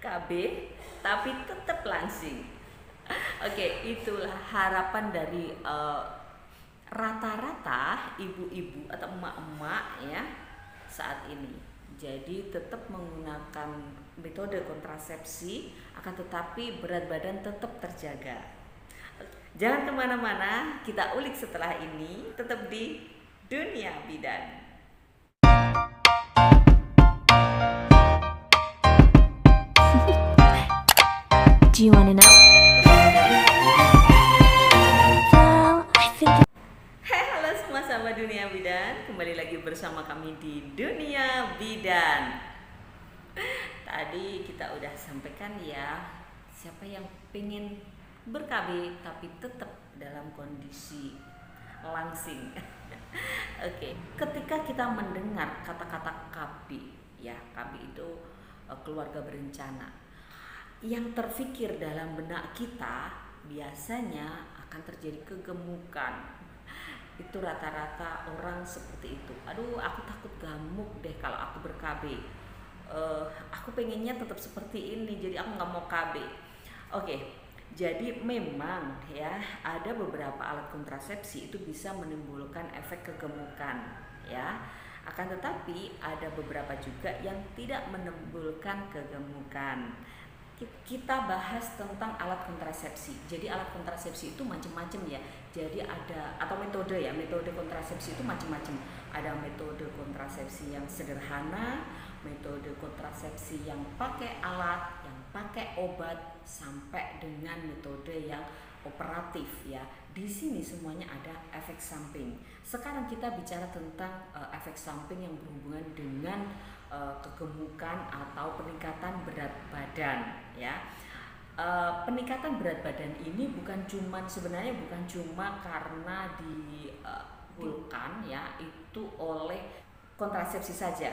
KB tapi tetap langsing. Oke, itulah harapan dari rata-rata ibu-ibu atau emak-emak ya saat ini. Jadi tetap menggunakan metode kontrasepsi, akan tetapi berat badan tetap terjaga. Jangan kemana-mana, kita ulik setelah ini, tetap di Dunia Bidan. Do you wanna know? Halo semua sahabat Dunia Bidan, kembali lagi bersama kami di Dunia Bidan. Tadi kita udah sampaikan ya, siapa yang pengen ber-KB tapi tetap dalam kondisi langsing. Oke, ketika kita mendengar kata-kata KB, ya KB itu keluarga berencana, yang terfikir dalam benak kita biasanya akan terjadi kegemukan. Itu rata-rata orang seperti itu. Aduh, aku takut gemuk deh kalau aku ber-KB. Aku pengennya tetap seperti ini, jadi aku nggak mau KB. Oke, jadi memang ya ada beberapa alat kontrasepsi itu bisa menimbulkan efek kegemukan, ya. Akan tetapi ada beberapa juga yang tidak menimbulkan kegemukan. Kita bahas tentang alat kontrasepsi. Jadi alat kontrasepsi itu macam-macam ya. Jadi ada atau metode ya, metode kontrasepsi itu macam-macam. Ada metode kontrasepsi yang sederhana, metode kontrasepsi yang pakai alat, yang pakai obat, sampai dengan metode yang operatif ya. Di sini semuanya ada efek samping. Sekarang kita bicara tentang efek samping yang berhubungan dengan kegemukan atau peningkatan berat badan ya. Peningkatan berat badan ini sebenarnya bukan cuma karena ditimbulkan ya itu oleh kontrasepsi saja.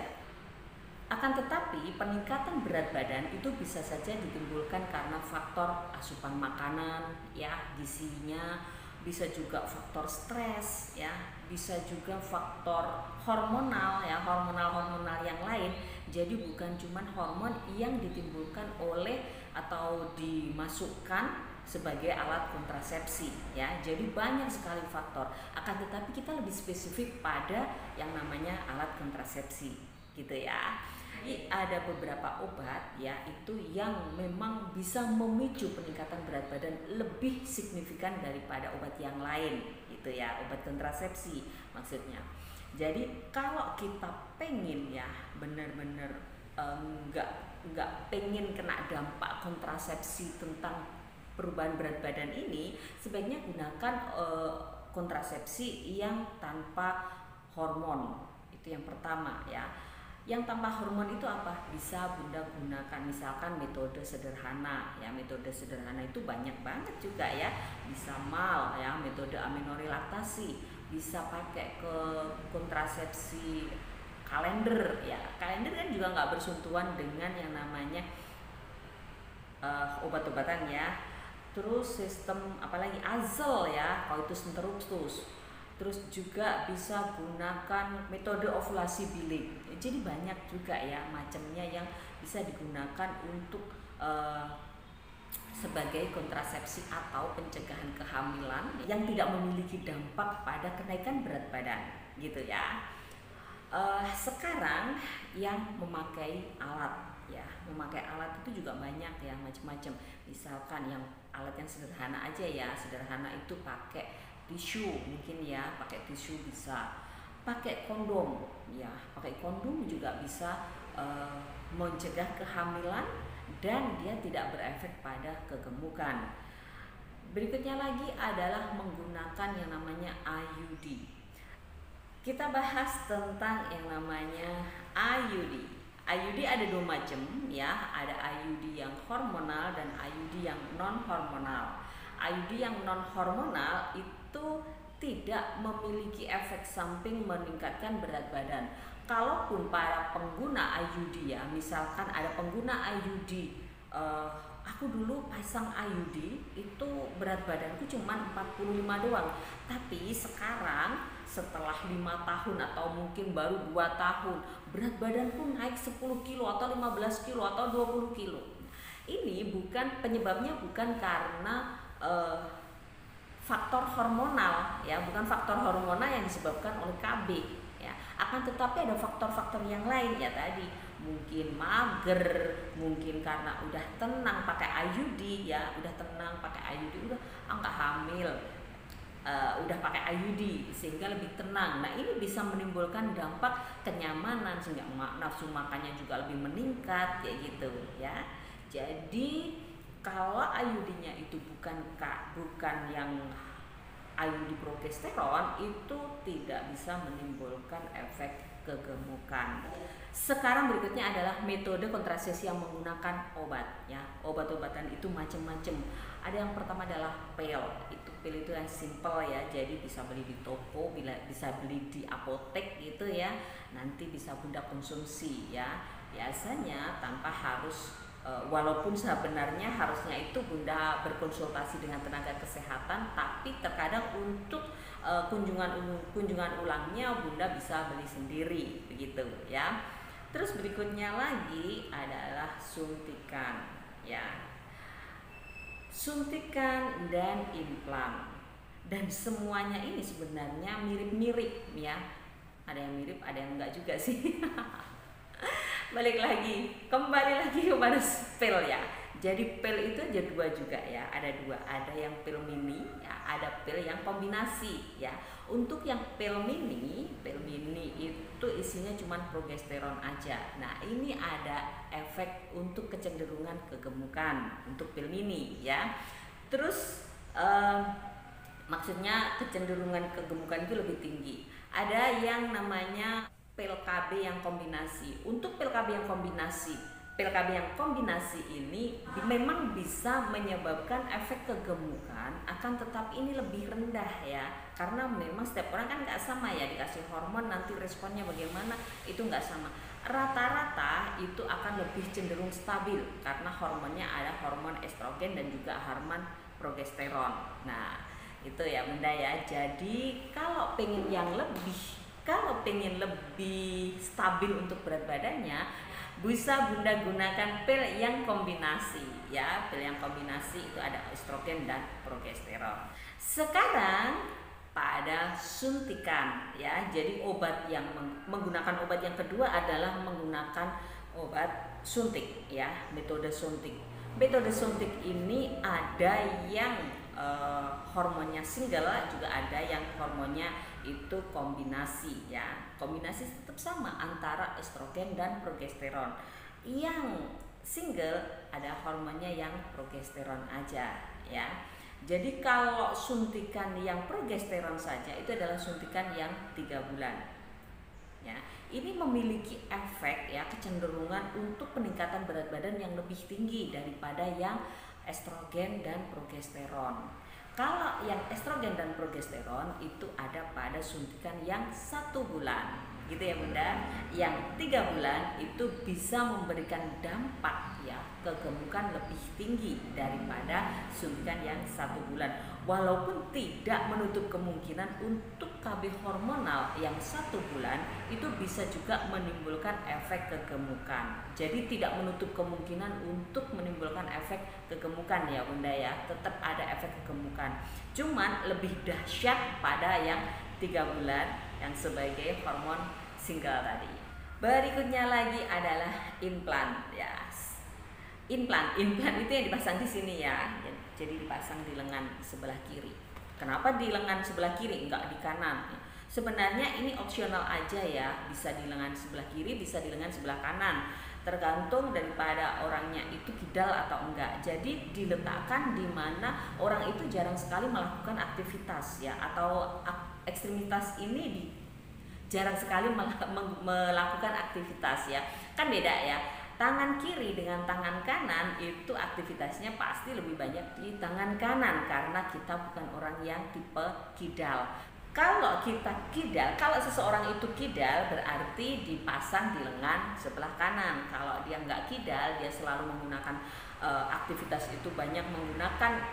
Akan tetapi peningkatan berat badan itu bisa saja ditimbulkan karena faktor asupan makanan ya, gizinya, bisa juga faktor stres ya, bisa juga faktor hormonal ya, hormonal yang lain. Jadi bukan cuma hormon yang ditimbulkan oleh atau dimasukkan sebagai alat kontrasepsi ya. Jadi banyak sekali faktor. Akan tetapi kita lebih spesifik pada yang namanya alat kontrasepsi gitu ya. Jadi ada beberapa obat ya itu yang memang bisa memicu peningkatan berat badan lebih signifikan daripada obat yang lain gitu ya, obat kontrasepsi maksudnya. Jadi kalau kita pengen ya benar-benar nggak pengen kena dampak kontrasepsi tentang perubahan berat badan ini, sebaiknya gunakan kontrasepsi yang tanpa hormon. Itu yang pertama ya. Yang tanpa hormon itu apa? Bisa Bunda gunakan misalkan metode sederhana ya. Metode sederhana itu banyak banget juga ya. Bisa MAL ya, metode aminorilaktasi. Bisa pakai ke kontrasepsi kalender ya. Kalender kan juga nggak bersentuhan dengan yang namanya obat-obatan ya. Terus sistem apalagi azel ya, kalau itu interruptus. Terus juga bisa gunakan metode ovulasi bilik. Jadi banyak juga ya macamnya yang bisa digunakan untuk sebagai kontrasepsi atau pencegahan kehamilan yang tidak memiliki dampak pada kenaikan berat badan gitu ya. Sekarang yang memakai alat ya, memakai alat itu juga banyak ya, macam-macam. Misalkan yang alat yang sederhana aja ya, sederhana itu pakai tisu mungkin ya, pakai tisu bisa, pakai kondom ya, pakai kondom juga bisa mencegah kehamilan dan dia tidak berefek pada kegemukan. Berikutnya lagi adalah menggunakan yang namanya IUD. Kita bahas tentang yang namanya IUD. IUD ada dua macam ya, ada IUD yang hormonal dan IUD yang non hormonal. IUD yang non hormonal itu tidak memiliki efek samping meningkatkan berat badan. Kalaupun para pengguna IUD ya, misalkan ada pengguna IUD, aku dulu pasang IUD itu berat badanku cuma 45 doang. Tapi sekarang setelah 5 tahun atau mungkin baru 2 tahun, berat badanku naik 10 kilo atau 15 kilo atau 20 kilo. Ini bukan penyebabnya, bukan karena faktor hormonal ya, bukan faktor hormonal yang disebabkan oleh KB ya. Akan tetapi ada faktor-faktor yang lain ya, tadi mungkin mager, mungkin karena udah tenang pakai IUD ya, udah tenang pakai IUD, udah nggak hamil, udah pakai IUD sehingga lebih tenang. Nah, ini bisa menimbulkan dampak kenyamanan sehingga nafsu makannya juga lebih meningkat kayak gitu ya. Jadi kalau IUD-nya itu bukan yang IUD progesteron, itu tidak bisa menimbulkan efek kegemukan. Sekarang berikutnya adalah metode kontrasepsi yang menggunakan obat ya. Obat-obatan itu macam-macam. Ada yang pertama adalah pil. Pil itu yang simple ya, jadi bisa beli di toko, bisa beli di apotek gitu ya. Nanti bisa Bunda konsumsi ya. Biasanya tanpa harus walaupun sebenarnya harusnya itu Bunda berkonsultasi dengan tenaga kesehatan, tapi terkadang untuk kunjungan ulangnya Bunda bisa beli sendiri begitu ya. Terus berikutnya lagi adalah suntikan ya. Suntikan dan implan, dan semuanya ini sebenarnya mirip-mirip ya. Ada yang mirip, ada yang enggak juga sih. Kembali lagi kepada pil ya. Jadi pil itu ada dua juga ya, ada yang pil mini ya, ada pil yang kombinasi ya. Untuk yang pil mini itu isinya cuma progesteron aja. Nah, ini ada efek untuk kecenderungan kegemukan untuk pil mini ya. Terus maksudnya kecenderungan kegemukan itu lebih tinggi. Ada yang namanya pil KB yang kombinasi. Untuk pil KB yang kombinasi ini memang bisa menyebabkan efek kegemukan, akan tetapi ini lebih rendah ya, karena memang setiap orang kan nggak sama ya, dikasih hormon nanti responnya bagaimana itu nggak sama. Rata-rata itu akan lebih cenderung stabil karena hormonnya ada hormon estrogen dan juga hormon progesteron. Nah itu ya Bunda ya. Jadi kalau pengen lebih stabil untuk berat badannya, bisa Bunda gunakan pil yang kombinasi ya. Pil yang kombinasi itu ada estrogen dan progesteron. Sekarang pada suntikan ya. Jadi menggunakan obat yang kedua adalah menggunakan obat suntik ya, metode suntik. Metode suntik ini ada yang hormonnya single, juga ada yang hormonnya itu kombinasi ya. Kombinasi tetap sama antara estrogen dan progesteron. Yang single ada hormonnya yang progesteron aja ya. Jadi kalau suntikan yang progesteron saja itu adalah suntikan yang 3 bulan ya. Ini memiliki efek ya, kecenderungan untuk peningkatan berat badan yang lebih tinggi daripada yang estrogen dan progesteron. Kalau yang estrogen dan progesteron itu ada pada suntikan yang 1 bulan gitu ya Bunda. Yang 3 bulan itu bisa memberikan dampak ya, kegemukan lebih tinggi daripada suntikan yang 1 bulan. Walaupun tidak menutup kemungkinan untuk KB hormonal yang 1 bulan itu bisa juga menimbulkan efek kegemukan. Jadi tidak menutup kemungkinan untuk menimbulkan efek kegemukan ya Bunda ya. Tetap ada efek kegemukan. Cuman lebih dahsyat pada yang 3 bulan yang sebagai hormon single tadi. Berikutnya lagi adalah implan ya. Implan itu yang dipasang di sini ya. Jadi dipasang di lengan sebelah kiri. Kenapa di lengan sebelah kiri, enggak di kanan? Sebenarnya ini opsional aja ya, bisa di lengan sebelah kiri, bisa di lengan sebelah kanan, tergantung daripada orangnya itu kidal atau enggak. Jadi diletakkan di mana orang itu jarang sekali melakukan aktivitas ya, atau ekstremitas ini jarang sekali melakukan aktivitas ya. Kan beda ya. Tangan kiri dengan tangan kanan itu aktivitasnya pasti lebih banyak di tangan kanan karena kita bukan orang yang tipe kidal. Kalau seseorang itu kidal berarti dipasang di lengan sebelah kanan. Kalau dia nggak kidal, dia selalu menggunakan aktivitas itu banyak menggunakan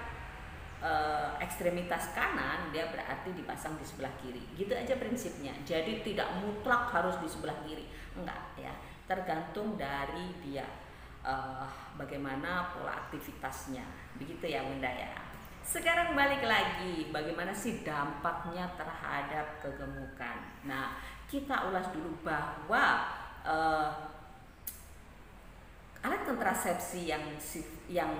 ekstremitas kanan, dia berarti dipasang di sebelah kiri. Gitu aja prinsipnya. Jadi tidak mutlak harus di sebelah kiri, enggak ya. Tergantung dari dia. bagaimana pola aktivitasnya. Begitu ya Bunda ya. Sekarang balik lagi, bagaimana sih dampaknya terhadap kegemukan. Nah, kita ulas dulu bahwa alat kontrasepsi yang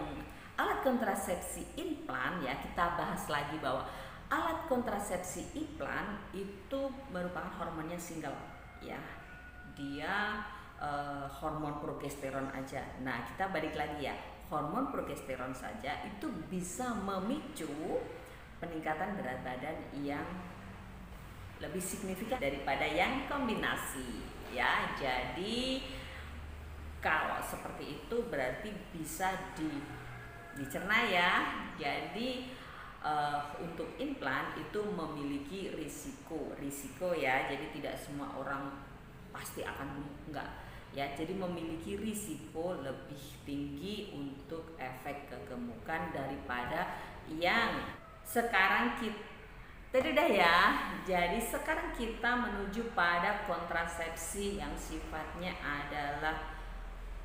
alat kontrasepsi implan ya, kita bahas lagi bahwa alat kontrasepsi implan itu merupakan hormonnya single ya. Dia hormon progesteron aja. Nah, kita balik lagi ya. Hormon progesteron saja itu bisa memicu peningkatan berat badan yang lebih signifikan daripada yang kombinasi ya. Jadi kalau seperti itu berarti bisa dicerna ya. Jadi untuk implan itu memiliki risiko ya. Jadi tidak semua orang pasti akan gemuk, enggak ya. Jadi memiliki risiko lebih tinggi untuk efek kegemukan daripada yang sekarang kita tadi dah ya. Jadi sekarang kita menuju pada kontrasepsi yang sifatnya adalah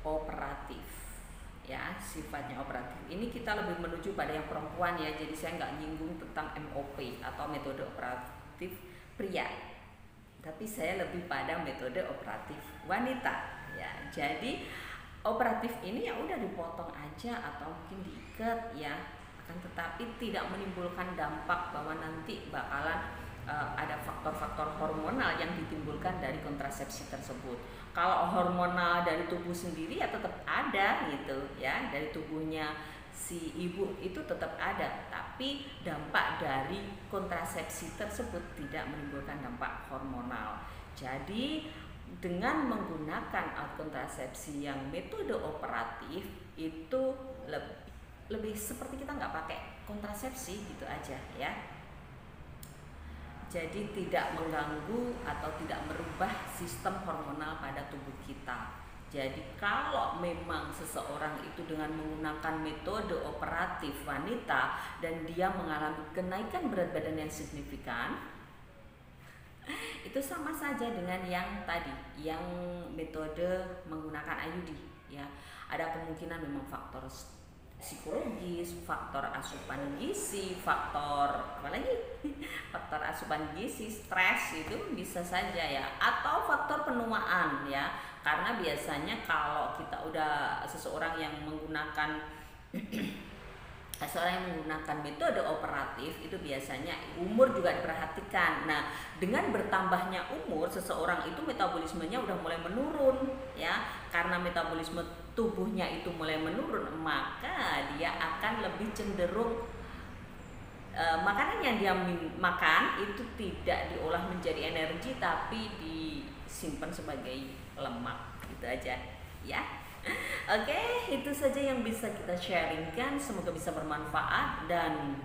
operatif ya, sifatnya operatif. Ini kita lebih menuju pada yang perempuan ya. Jadi saya nggak nyinggung tentang MOP atau metode operatif pria, tapi saya lebih pada metode operatif wanita ya. Jadi operatif ini ya udah dipotong aja atau mungkin diikat ya, akan tetapi tidak menimbulkan dampak bahwa nanti bakalan ada faktor-faktor hormonal yang ditimbulkan dari kontrasepsi tersebut. Kalau hormonal dari tubuh sendiri ya tetap ada gitu ya, dari tubuhnya si ibu itu tetap ada, tapi dampak dari kontrasepsi tersebut tidak menimbulkan dampak hormonal. Jadi dengan menggunakan alat kontrasepsi yang metode operatif itu lebih seperti kita nggak pakai kontrasepsi gitu aja ya. Jadi tidak mengganggu atau tidak merubah sistem hormonal pada tubuh kita. Jadi kalau memang seseorang itu dengan menggunakan metode operatif wanita dan dia mengalami kenaikan berat badan yang signifikan, itu sama saja dengan yang tadi, yang metode menggunakan IUD ya. Ada kemungkinan memang faktor psikologis, faktor asupan gizi, faktor apa lagi? Faktor asupan gizi, stres itu bisa saja ya, atau faktor penuaan ya. Karena biasanya kalau kita udah seseorang yang menggunakan metode operatif itu biasanya umur juga diperhatikan. Nah, dengan bertambahnya umur seseorang itu metabolismenya udah mulai menurun ya. Karena metabolisme tubuhnya itu mulai menurun, maka dia akan lebih cenderung makanan yang dia makan itu tidak diolah menjadi energi tapi disimpan sebagai lemak gitu aja ya. Oke, itu saja yang bisa kita sharingkan. Semoga bisa bermanfaat dan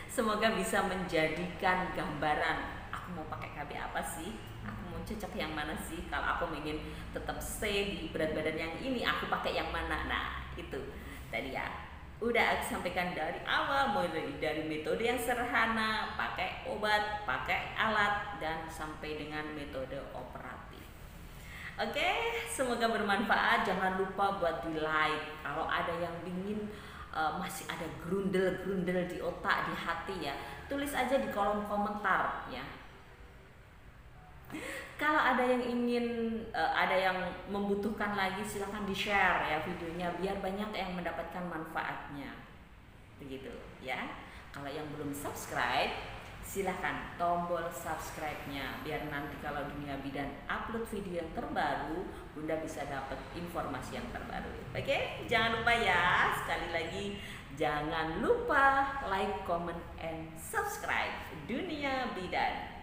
semoga bisa menjadikan gambaran aku mau pakai KB apa sih, aku mau cocok yang mana sih. Kalau aku ingin tetap stay di berat badan yang ini, aku pakai yang mana. Nah itu tadi ya, udah aku sampaikan dari awal, mulai dari metode yang sederhana, pakai obat, pakai alat, dan sampai dengan metode operatif. Oke, semoga bermanfaat. Jangan lupa buat di like. Kalau ada yang ingin masih ada grundel-grundel di otak, di hati ya, tulis aja di kolom komentar ya. Kalau ada yang ingin ada yang membutuhkan lagi, silahkan di share ya videonya biar banyak yang mendapatkan manfaatnya. Begitu ya. Kalau yang belum subscribe, silahkan tombol subscribe-nya biar nanti kalau Dunia Bidan upload video yang terbaru, Bunda bisa dapat informasi yang terbaru. Oke, jangan lupa ya, sekali lagi jangan lupa like, comment, and subscribe Dunia Bidan.